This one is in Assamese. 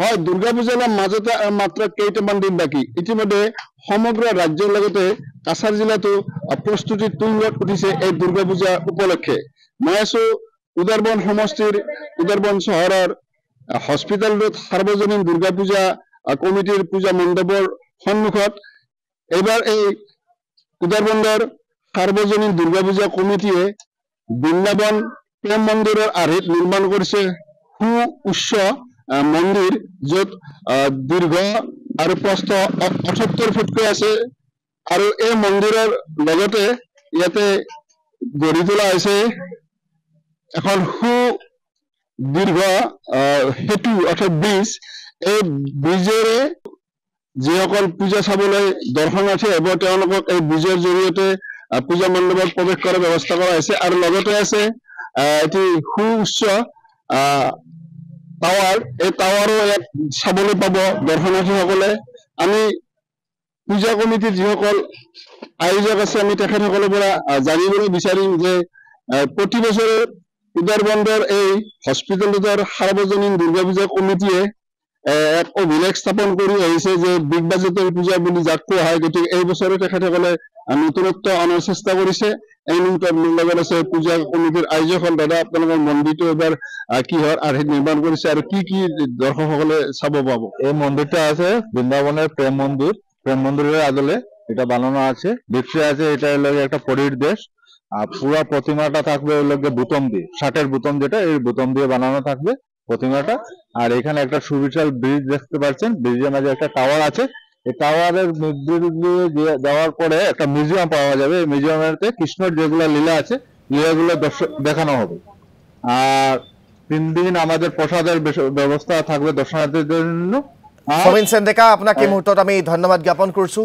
হয়, দুৰ্গা পূজাৰ মাজতে মাত্ৰ কেইটামান দিন বাকী। ইতিমধ্যে সমগ্ৰ ৰাজ্যৰ লগতে কাছাৰ জিলাতো প্ৰস্তুতি তুংগত উঠিছে এই দুৰ্গা পূজা উপলক্ষে। মই আছো উদাৰবন সমষ্টিৰ উদাৰবন চহৰৰ হস্পিটেল ৰোড সাৰ্বজনীন দুৰ্গা পূজা কমিটিৰ পূজা মণ্ডপৰ সন্মুখত। এইবাৰ এই উদাৰবন্দৰ সাৰ্বজনীন দুৰ্গা পূজা কমিটিয়ে বৃন্দাবন প্ৰেম মন্দিৰৰ আৰ্হিত নিৰ্মাণ কৰিছে সু উচ্চ মন্দিৰ, য'ত দীৰ্ঘ আৰু প্ৰস্থ ৭৮ ফুটকৈ আছে। আৰু এই মন্দিৰৰ লগতে ইয়াতে গঢ়ি তোলা হৈছে এখন দীৰ্ঘ সেতু অৰ্থাৎ ব্ৰিজ। এই ব্ৰিজেৰে যিসকল পূজা চাবলৈ দৰ্শনাৰ্থী আহিব তেওঁলোকক এই ব্ৰিজৰ জৰিয়তে পূজা মণ্ডপত প্ৰৱেশ কৰাৰ ব্যৱস্থা কৰা হৈছে। আৰু লগতে আছে এটি সুউচ্চ টাৱাৰ। এই টাৱাৰো ইয়াত চাবলৈ পাব দৰ্শনাৰ্থীসকলে। আমি পূজা কমিটিৰ যিসকল আয়োজক আছে আমি তেখেতসকলৰ পৰা জানিবলৈ বিচাৰিম যে প্ৰতি বছৰে উদাৰবন্দৰ এই হস্পিটেলৰ সাৰ্বজনীন দুৰ্গা পূজা কমিটিয়ে এক অভিলেখ স্থাপন কৰি আহিছে যে বিগ বাজেটৰ পূজা বুলি যাক কোৱা হয়। গতিকে এই বছৰো তেখেতসকলে নতুনত্ব অনাৰ চেষ্টা কৰিছে। এই নিমিত্তত মোৰ লগত আছে পূজা কমিটিৰ আয়োজকসকল। দাদা, আপোনালোকৰ মন্দিৰটো এবাৰ কিহৰ আৰ্হিত নিৰ্মাণ কৰিছে আৰু কি কি দৰ্শকসকলে চাব পাব? এই মন্দিরটা আছে বৃন্দাবনের প্রেম মন্দির। প্রেম মন্দিরের আদলে এটা বানানো আছে। দেখতে আছে এটা হলো একটা পরীর দেশ। আর পুরো প্রতিমাটা থাকবে ওই লোকে বুতম দিয়ে, ষাটের বুতম, যেটা এই বুতম দিয়ে বানানো থাকবে প্রতিমাটা। আর এখানে একটা সুবিশাল ব্রিজ দেখতে পাচ্ছেন। ব্রিজের মাঝে একটা টাওয়ার আছে। এই টাওয়ারের মধ্যে দিয়ে যাওয়ার পরে একটা মিউজিয়াম পাওয়া যাবে। এই মিউজিয়ামেতে কৃষ্ণর যেগুলো লীলা আছে, লীলাগুলো দেখানো হবে। আর 3 দিন আমাদের প্রসাদের ব্যবস্থা থাকবে দর্শনার্থীদের জন্য। সমীন চেন্দেকা, আপোনাক এই মুহূৰ্তত আমি ধন্যবাদ জ্ঞাপন কৰিছো।